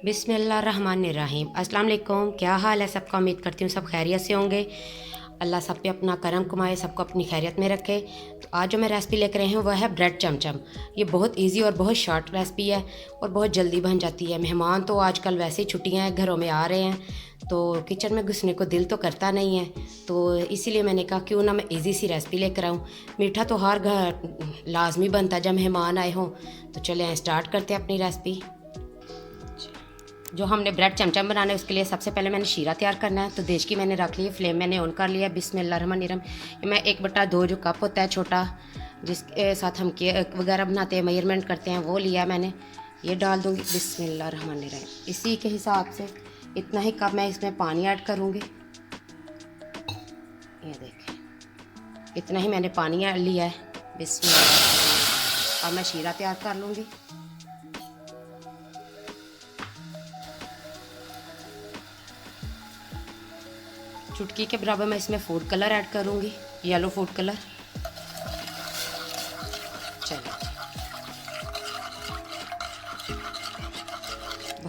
बिस्मिल्लाहिर्रहमानिर्रहीम। अस्सलाम वालेकुम। क्या हाल है सबका? उम्मीद करती हूँ सब खैरियत से होंगे। अल्लाह सब पे अपना करम कमाए, सबको अपनी खैरियत में रखे। तो आज जो मैं रेसिपी लेकर आई हूँ वह है ब्रेड चमचम। ये बहुत इजी और बहुत शॉर्ट रेसिपी है और बहुत जल्दी बन जाती है। मेहमान तो आजकल वैसे ही छुट्टियाँ हैं, घरों में आ रहे हैं, तो किचन में घुसने को दिल तो करता नहीं है। तो इसीलिए मैंने कहा क्यों ना मैं इजी सी रेसिपी लेकर आऊँ। मीठा तो हर घर लाजमी बनता है जब मेहमान आए हों। तो चलें स्टार्ट करते हैं अपनी रेसिपी। जो हमने ब्रेड चमचम बनाना है उसके लिए सबसे पहले मैंने शीरा तैयार करना है। तो देश की मैंने रख ली है, फ्लेम मैंने ऑन कर लिया। बिस्मिल्लाहिर्रहमानिर्रहीम। मैं 1/2 जो कप होता है छोटा, जिसके साथ हम केक वगैरह बनाते हैं, मेजरमेंट करते हैं, वो लिया मैंने। ये डाल दूँगी बिस्मिल्लाहिर्रहमानिर्रहीम। इसी के हिसाब से इतना ही कप मैं इसमें पानी ऐड करूँगी। ये देखें, इतना ही मैंने पानी ऐड लिया है। बिस्मिल्लाहिर्रहमानिर्रहीम। अब मैं शीरा तैयार कर लूँगी। चुटकी के बराबर मैं इसमें फूड कलर ऐड करूँगी, येलो फूड कलर। चलो,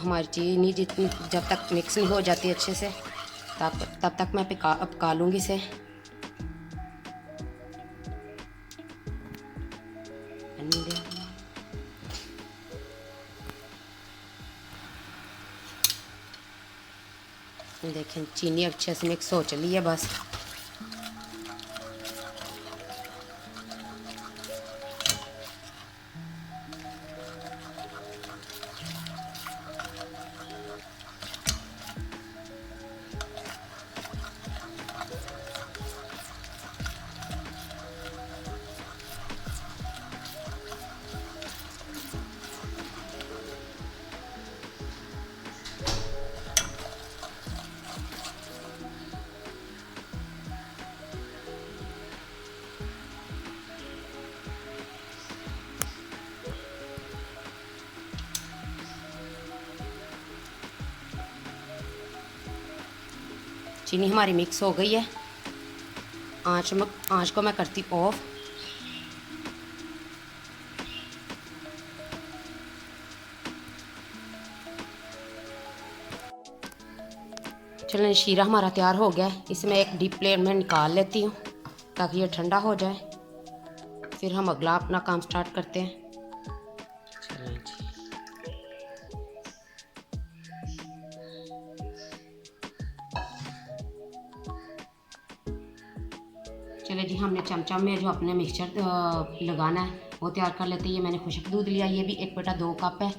हमारी चीनी जितनी जब तक मिक्स नहीं हो जाती अच्छे से तब तक मैं पका लूँगी इसे। देखें चीनी अच्छे से मिक्स हो चली है बस। चीनी हमारी मिक्स हो गई है। आँच को मैं करती ऑफ। चलें, शीरा हमारा तैयार हो गया है। इसे मैं एक डीप प्लेट में निकाल लेती हूँ ताकि ये ठंडा हो जाए, फिर हम अगला अपना काम स्टार्ट करते हैं। चलें जी, चले जी, हमने चमचम में जो अपने मिक्सचर लगाना है वो तैयार कर लेते हैं। ये मैंने खुशक दूध लिया, ये भी 1/2 कप है।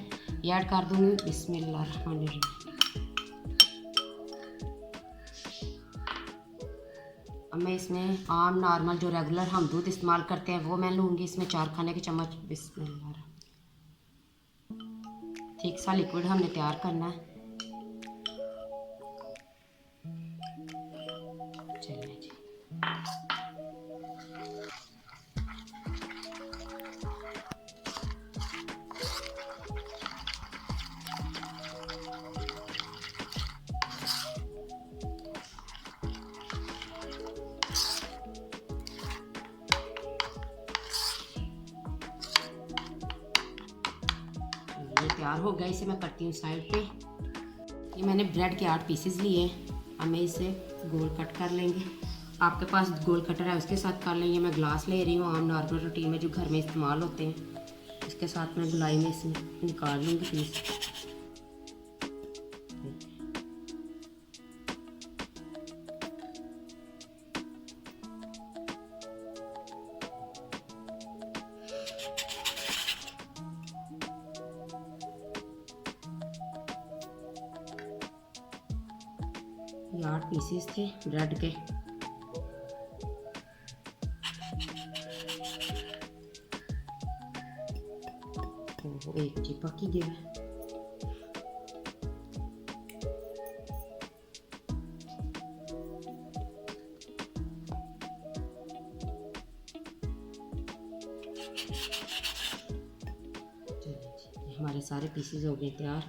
ये ऐड कर दूँगी बिस्मिल्लाहिर्रहमानिर्रहीम। अब मैं इसमें आम नॉर्मल जो रेगुलर हम दूध इस्तेमाल करते हैं वो मैं लूँगी। इसमें 4 खाने के चम्मच। बिस्मिल्लाह। ठीक सा लिक्विड हमने तैयार करना है। चलिए जी, ये तैयार हो गया। इसे मैं करती हूँ साइड पे। ये मैंने ब्रेड के 8 पीसेस लिए हैं। अब मैं इसे गोल कट कर लेंगे। आपके पास गोल कटर है उसके साथ कर लेंगे। मैं ग्लास ले रही हूँ आम नॉर्मल रूटीन में जो घर में इस्तेमाल होते हैं, इसके साथ मैं गुलाई में इसमें निकाल लूँगी पीस। ये 8 पीसेस थे ब्रेड के। एक चिपक ही गया है। हमारे सारे पीसेस हो गए तैयार।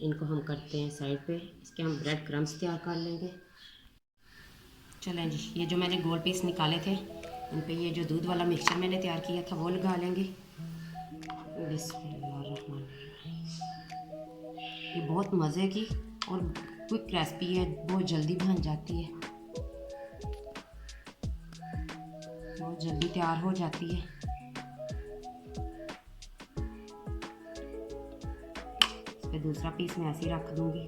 इनको हम करते हैं साइड पे। इसके हम ब्रेड क्रम्स तैयार कर लेंगे। चलें जी, ये जो मैंने गोल पीस निकाले थे इन पे ये जो दूध वाला मिक्सचर मैंने तैयार किया था वो लगा लेंगे। बिस्मिल्लाहिर्रहमानिर्रहीम। ये बहुत मज़े की और क्विक रेसिपी है, बहुत जल्दी बन जाती है, बहुत जल्दी तैयार हो जाती है। इस पे दूसरा पीस मैं ऐसे ही रख दूंगी।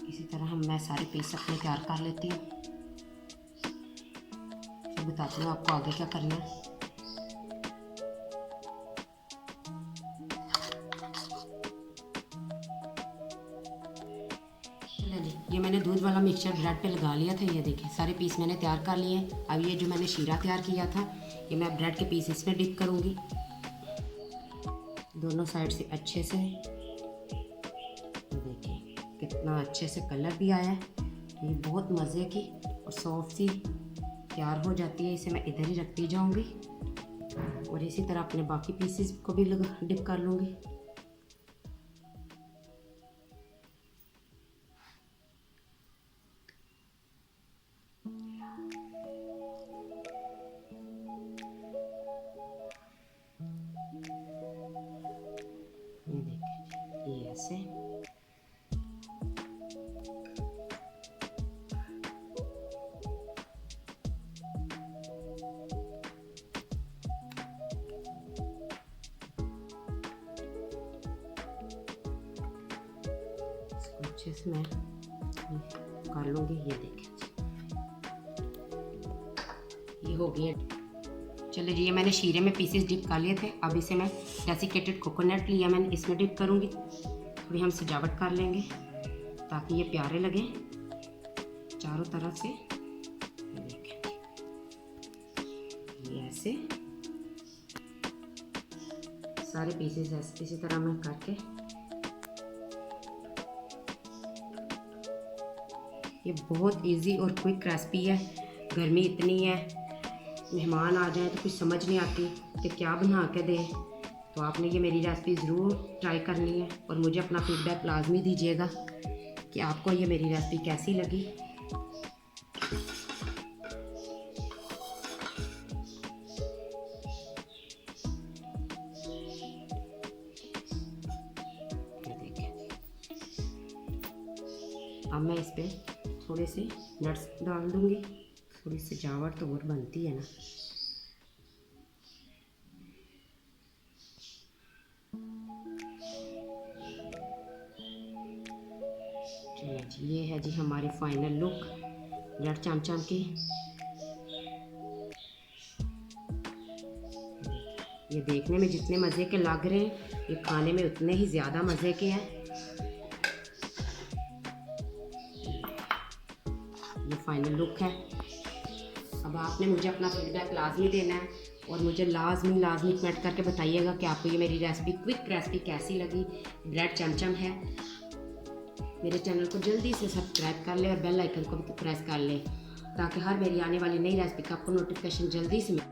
इसी तरह मैं सारे पीस अपने तैयार कर लेती हूँ, फिर बताती हूँ आपको आगे क्या करना है। ये मैंने दूध वाला मिक्सचर ब्रेड पे लगा लिया था। ये देखिए सारे पीस मैंने तैयार कर लिए हैं। अब ये जो मैंने शीरा तैयार किया था, ये मैं ब्रेड के पीस इसमें डिप करूँगी दोनों साइड से अच्छे से। देखिए कितना अच्छे से कलर भी आया है। ये बहुत मज़े की और सॉफ्ट सी तैयार हो जाती है। इसे मैं इधर ही रखती जाऊंगी और इसी तरह अपने बाकी पीसेस को भी डिप कर लूँगी। ये देखिए ये ऐसे। अच्छे से मैं कर लूँगी। ये देखिए ये हो गई है। चलिए जी, ये मैंने शीरे में पीसेस डिप कर लिए थे। अब इसे मैं डेसिकेटेड कोकोनट लिया मैंने, इसमें डिप करूँगी। थोड़ी हम सजावट कर लेंगे ताकि ये प्यारे लगें चारों तरफ से। ये देखें ये ऐसे सारे पीसेस ऐसे इसी तरह मैं करके। ये बहुत इजी और क्विक रेसिपी है। गर्मी इतनी है, मेहमान आ जाएं तो कुछ समझ नहीं आती कि क्या बना के दे, तो आपने ये मेरी रेसिपी ज़रूर ट्राई करनी है और मुझे अपना फीडबैक लाजमी दीजिएगा कि आपको ये मेरी रेसिपी कैसी लगी। अब मैं इस पे थोड़े से नट्स डाल दूँगी, थोड़ी सजावट तो और बनती है ना। चलिए जी, ये है जी हमारी फाइनल लुक ब्रेड चमचम की। ये देखने में जितने मज़े के लग रहे हैं, ये खाने में उतने ही ज़्यादा मज़े के हैं। ये फाइनल लुक है। अब आपने मुझे अपना फीडबैक लाजमी देना है और मुझे लाजमी कमेंट करके बताइएगा कि आपको ये मेरी रेसिपी क्विक रेसिपी कैसी लगी। ब्रेड चमचम है। मेरे चैनल को जल्दी से सब्सक्राइब कर ले और बेल आइकन को भी प्रेस कर ले ताकि हर मेरी आने वाली नई रेसिपी का आपको नोटिफिकेशन जल्दी से मिले।